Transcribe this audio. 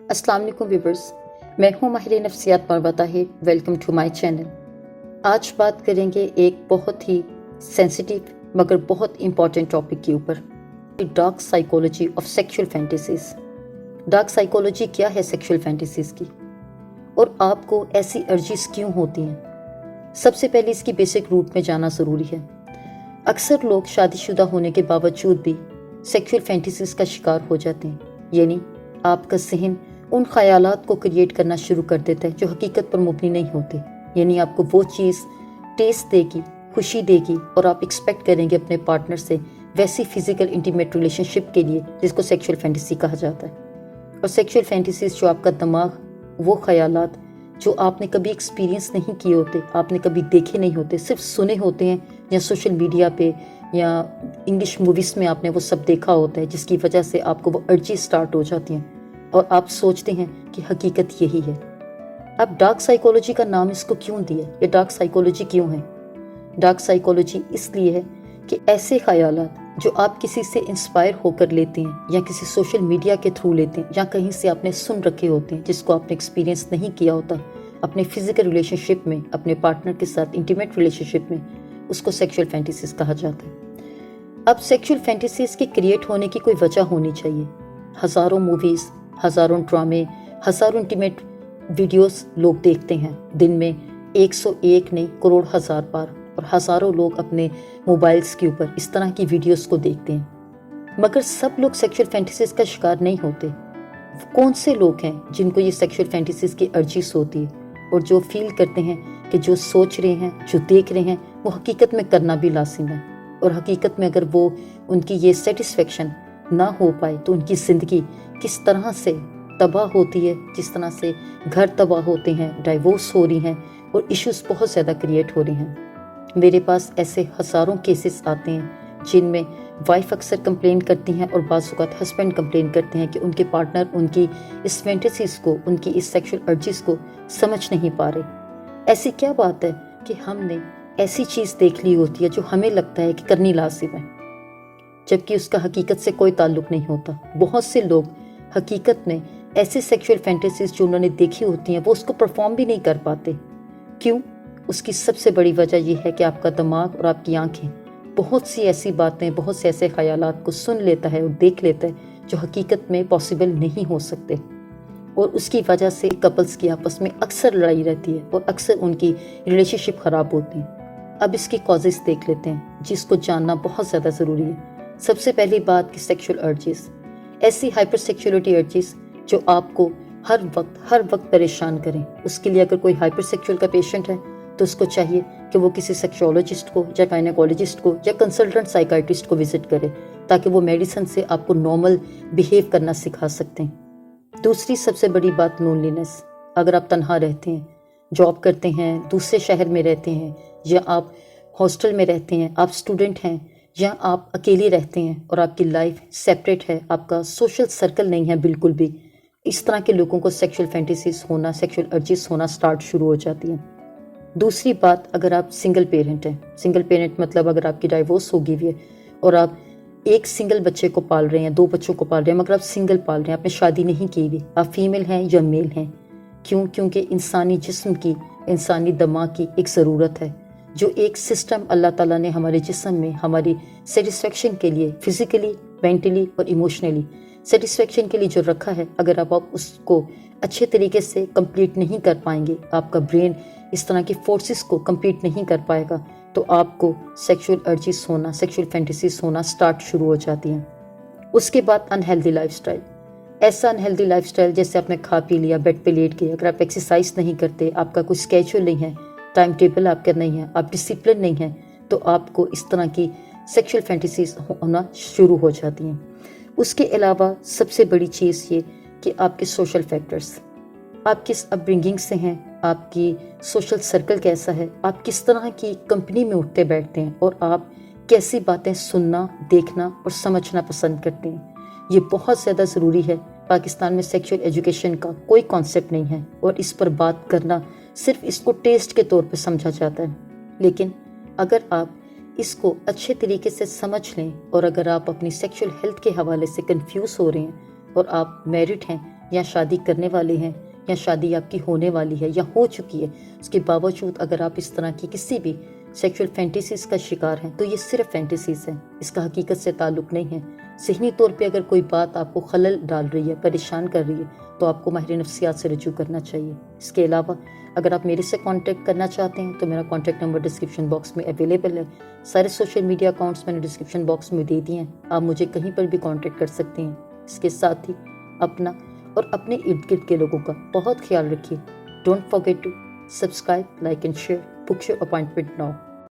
अस्सलाम वालेकुम व्यूवर्स, मैं हूँ माहिर नफ्सियात Marwa Tahir. Welcome to my channel. आज बात करेंगे एक बहुत ही सेंसिटिव मगर बहुत इम्पॉर्टेंट टॉपिक के ऊपर, dark psychology of sexual fantasies. Dark psychology क्या है सेक्सुअल फैंटेसीज की, और आपको ऐसी अर्जीज क्यों होती हैं। सबसे पहले इसकी बेसिक रूट में जाना ज़रूरी है। अक्सर लोग शादीशुदा होने के बावजूद भी सेक्सुअल फैंटेसीज का शिकार हो जाते हैं, यानी आपका जहन उन ख्यालात को क्रिएट करना शुरू कर देता है जो हकीकत पर मुबनी नहीं होते। यानी आपको वो चीज़ टेस्ट देगी, खुशी देगी, और आप एक्सपेक्ट करेंगे अपने पार्टनर से वैसी फिजिकल इंटीमेट रिलेशनशिप के लिए जिसको सेक्सुअल फैंटेसी कहा जाता है। और सेक्सुअल फैंटेसीज जो आपका दिमाग, वो ख्यालात जो आपने कभी एक्सपीरियंस नहीं किए होते, आपने कभी देखे नहीं होते, सिर्फ सुने होते हैं या सोशल मीडिया पे या इंग्लिश मूवीज़ में आपने वो सब देखा होता है, जिसकी वजह से आपको वो अर्जी स्टार्ट हो जाती हैं और आप सोचते हैं कि हकीकत यही है। अब डार्क साइकोलॉजी का नाम इसको क्यों दिया, ये डार्क साइकोलॉजी क्यों है? डार्क साइकोलॉजी इसलिए है कि ऐसे ख्यालात जो आप किसी से इंस्पायर होकर लेते हैं या किसी सोशल मीडिया के थ्रू लेते हैं या कहीं से आपने सुन रखे होते हैं जिसको आपने एक्सपीरियंस नहीं किया होता, अपने फिजिकल रिलेशनशिप में, अपने पार्टनर के साथ इंटीमेट रिलेशनशिप में, उसको सेक्सुअल फैंटेसीज कहा जाता है। अब सेक्सुअल फैंटेसीज के क्रिएट होने की कोई वजह होनी चाहिए। हज़ारों मूवीज़, हज़ारों ड्रामे, हज़ारों इंटीमेट वीडियोस लोग देखते हैं दिन में 101 नहीं करोड़ हज़ार बार, और हज़ारों लोग अपने मोबाइल्स के ऊपर इस तरह की वीडियोस को देखते हैं। मगर सब लोग सेक्सुअल फैंटेसीज का शिकार नहीं होते। कौन से लोग हैं जिनको ये सेक्सुअल फैंटेसीज की अर्जीज होती है और जो फील करते हैं कि जो सोच रहे हैं, जो देख रहे हैं, वो हकीकत में करना भी लाजिम है, और हकीकत में अगर वो उनकी ये सेटिस्फेक्शन ना हो पाए तो उनकी ज़िंदगी किस तरह से तबाह होती है, जिस तरह से घर तबाह होते हैं, डाइवोर्स हो रही हैं और इश्यूज बहुत ज़्यादा क्रिएट हो रहे हैं। मेरे पास ऐसे हज़ारों केसेस आते हैं जिनमें वाइफ अक्सर कंप्लेन करती हैं और बाज़ औक़ात हस्बैंड कंप्लेन करते हैं कि उनके पार्टनर उनकी इस फैंटेसीज़ को, उनकी इस सेक्सुअल अर्जीज़ को समझ नहीं पा रहे। ऐसी क्या बात है कि हमने ऐसी चीज़ देख ली होती है जो हमें लगता है कि करनी लाजिम है, जबकि उसका हकीकत से कोई ताल्लुक़ नहीं होता। बहुत से लोग हकीकत में ऐसे सेक्सुअल फैंटेसीज जो उन्होंने देखी होती हैं वो उसको परफॉर्म भी नहीं कर पाते। क्यों? उसकी सबसे बड़ी वजह यह है कि आपका दिमाग और आपकी आंखें बहुत सी ऐसी बातें, बहुत से ऐसे ख्यालात को सुन लेता है और देख लेता है जो हकीकत में पॉसिबल नहीं हो सकते, और उसकी वजह से कपल्स की आपस में अक्सर लड़ाई रहती है और अक्सर उनकी रिलेशनशिप ख़राब होती है। अब इसकी कॉजेज़ देख लेते हैं जिसको जानना बहुत ज़्यादा ज़रूरी है। सबसे पहली बात कि सेक्सुअल अर्जीज़, ऐसी हाइपर सेक्सुअलिटी अर्जीज़ जो आपको हर वक्त परेशान करें। उसके लिए अगर कोई हाइपर सेक्सुअल का पेशेंट है तो उसको चाहिए कि वो किसी सेक्सोलॉजिस्ट को या गायनेकोलॉजिस्ट को या कंसल्टेंट साइकाइट्रिस्ट को विजिट करे, ताकि वो मेडिसिन से आपको नॉर्मल बिहेव करना सिखा सकते हैं। दूसरी सबसे बड़ी बात लोनलीनेस। अगर आप तन्हा रहते हैं, जॉब करते हैं, दूसरे शहर में रहते हैं, या आप हॉस्टल में रहते हैं, आप स्टूडेंट हैं, या आप अकेले रहते हैं और आपकी लाइफ सेपरेट है, आपका सोशल सर्कल नहीं है बिल्कुल भी, इस तरह के लोगों को सेक्सुअल फैंटेसीज होना, सेक्सुअल अर्जीज होना स्टार्ट शुरू हो जाती हैं। दूसरी बात, अगर आप सिंगल पेरेंट हैं, सिंगल पेरेंट मतलब अगर आपकी डाइवोर्स हो गई है और आप एक सिंगल बच्चे को पाल रहे हैं, 2 बच्चों को पाल रहे हैं, मगर आप सिंगल पाल रहे हैं, आपने शादी नहीं की हुई, आप फीमेल हैं या मेल हैं। क्यों? क्योंकि इंसानी जिस्म की, इंसानी दिमाग की एक ज़रूरत है, जो एक सिस्टम अल्लाह ताला ने हमारे जिस्म में हमारी सेटिस्फेक्शन के लिए, फिज़िकली, मेंटली और इमोशनली सेटिस्फेक्शन के लिए जो रखा है, अगर आप उसको अच्छे तरीके से कंप्लीट नहीं कर पाएंगे, आपका ब्रेन इस तरह की फोर्सेस को कंप्लीट नहीं कर पाएगा, तो आपको सेक्सुअल अर्जीज होना, सेक्सुअल फैंटेसीज होना स्टार्ट शुरू हो जाती हैं। उसके बाद अनहेल्दी लाइफस्टाइल। ऐसा अनहेल्दी लाइफस्टाइल जैसे आपने खा पी लिया, बेड पे लेट गए, अगर आप एक्सरसाइज नहीं करते, आपका कोई स्केड्यूल नहीं है, टाइम टेबल आपका नहीं है, आप डिसिप्लिन नहीं है, तो आपको इस तरह की सेक्सुअल फैंटेसीज होना शुरू हो जाती हैं। उसके अलावा सबसे बड़ी चीज़ ये कि आपके सोशल फैक्टर्स, आप किस अपब्रिंगिंग से हैं, आपकी सोशल सर्कल कैसा है, आप किस तरह की कंपनी में उठते बैठते हैं, और आप कैसी बातें सुनना, देखना और समझना पसंद करते हैं। ये बहुत ज़्यादा ज़रूरी है। पाकिस्तान में सेक्सुअल एजुकेशन का कोई कॉन्सेप्ट नहीं है और इस पर बात करना सिर्फ इसको टेस्ट के तौर पे समझा जाता है। लेकिन अगर आप इसको अच्छे तरीके से समझ लें, और अगर आप अपनी सेक्सुअल हेल्थ के हवाले से कंफ्यूज हो रहे हैं और आप मैरिड हैं یا شادی کرنے والے ہیں یا شادی آپ کی ہونے والی ہے یا ہو چکی ہے، اس کے باوجود اگر آپ اس طرح کی کسی بھی سیکشل فینٹیسیز کا شکار ہیں تو یہ صرف فینٹیسیز ہیں، اس کا حقیقت سے تعلق نہیں ہے۔ ذہنی طور پہ اگر کوئی بات آپ کو خلل ڈال رہی ہے، پریشان کر رہی ہے، تو آپ کو ماہر نفسیات سے رجوع کرنا چاہیے۔ اس کے علاوہ اگر آپ میرے سے کانٹیکٹ کرنا چاہتے ہیں تو میرا کانٹیکٹ نمبر ڈسکرپشن باکس میں اویلیبل ہے۔ سارے سوشل میڈیا اکاؤنٹس میں نے ڈسکرپشن باکس میں دے دیے ہیں، آپ مجھے کہیں پر بھی کانٹیکٹ کر سکتے ہیں۔ اس کے ساتھ ہی اپنا اور اپنے ارد گرد کے لوگوں کا بہت خیال رکھیے۔ Don't forget to subscribe, like and share. Book your appointment now.